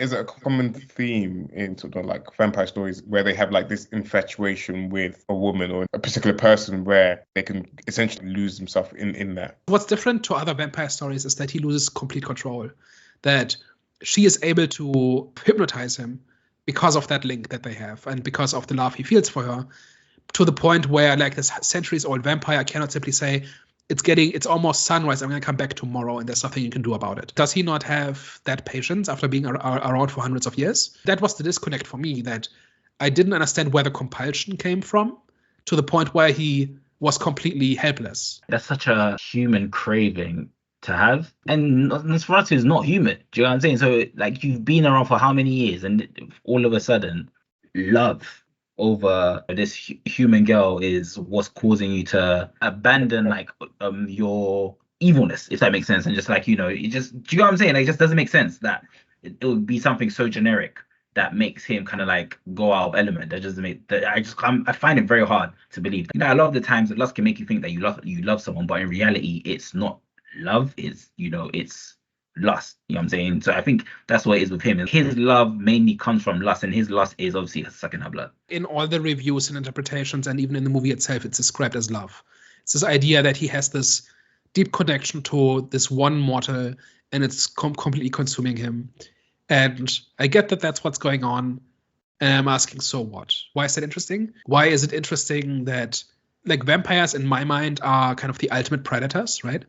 Is it a common theme in sort of like vampire stories where they have like this infatuation with a woman or a particular person where they can essentially lose themselves in that? What's different to other vampire stories is that he loses complete control, that she is able to hypnotize him because of that link that they have and because of the love he feels for her, to the point where like this centuries-old vampire cannot simply say, it's almost sunrise, I'm going to come back tomorrow and there's nothing you can do about it. Does he not have that patience after being around for hundreds of years? That was the disconnect for me, that I didn't understand where the compulsion came from, to the point where he was completely helpless. That's such a human craving to have. And Nosferatu is not human. Do you know what I'm saying? So like, you've been around for how many years, and all of a sudden love over this human girl is what's causing you to abandon like your evilness, if that makes sense. And just like, you know, it just, do you know what I'm saying? Like, it just doesn't make sense that it would be something so generic that makes him kind of like go out of element. That doesn't make that. I find it very hard to believe. You know, a lot of the times that lust can make you think that you love someone, but in reality it's not love. It's, you know, it's lust. You know what I'm saying? So I think that's what it is with him. His love mainly comes from lust, and his lust is obviously sucking her blood. In all the reviews and interpretations, and even in the movie itself, it's described as love. It's this idea that he has this deep connection to this one mortal, and it's completely consuming him. And I get that that's what's going on. And I'm asking, so what? Why is that interesting? Why is it interesting that, like, vampires in my mind are kind of the ultimate predators, right?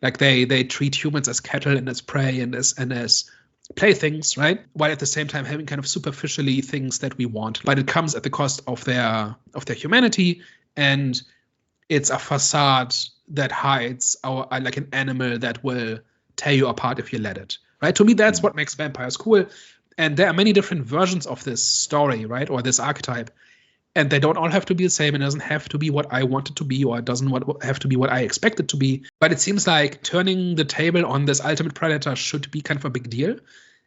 Like they treat humans as cattle and as prey and as playthings, right? While at the same time having kind of superficially things that we want. But it comes at the cost of their humanity, and it's a facade that hides like an animal that will tear you apart if you let it. Right? To me, that's what makes vampires cool. And there are many different versions of this story, right? Or this archetype. And they don't all have to be the same. It doesn't have to be what I want it to be, or it doesn't have to be what I expect it to be. But it seems like turning the table on this ultimate predator should be kind of a big deal.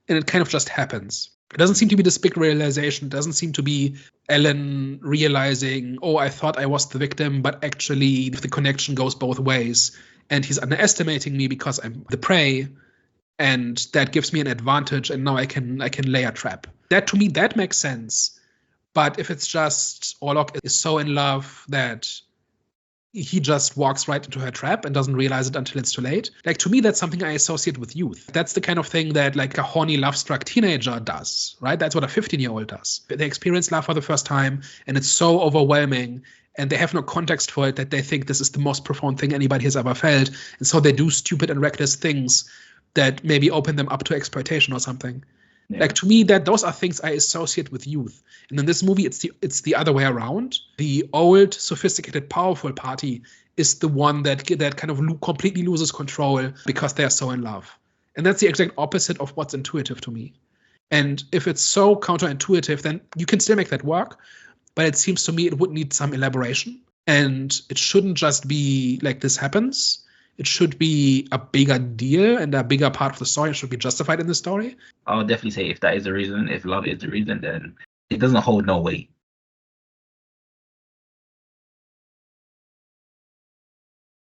And it kind of just happens. It doesn't seem to be this big realization. It doesn't seem to be Ellen realizing, oh, I thought I was the victim, but actually the connection goes both ways. And he's underestimating me because I'm the prey. And that gives me an advantage, and now I can lay a trap. That, to me, that makes sense. But if it's just Orlok is so in love that he just walks right into her trap and doesn't realize it until it's too late, like, to me, that's something I associate with youth. That's the kind of thing that like a horny, love-struck teenager does, right? That's what a 15-year-old does. They experience love for the first time, and it's so overwhelming, and they have no context for it, that they think this is the most profound thing anybody has ever felt. And so they do stupid and reckless things that maybe open them up to exploitation or something. Yeah. Like, to me, that those are things I associate with youth. And in this movie, it's the other way around. The old, sophisticated, powerful party is the one that kind of completely loses control because they are so in love. And that's the exact opposite of what's intuitive to me. And if it's so counterintuitive, then you can still make that work. But it seems to me it would need some elaboration. And it shouldn't just be like this happens. It should be a bigger deal, and a bigger part of the story should be justified in the story. I would definitely say if that is the reason, if love is the reason, then it doesn't hold no weight.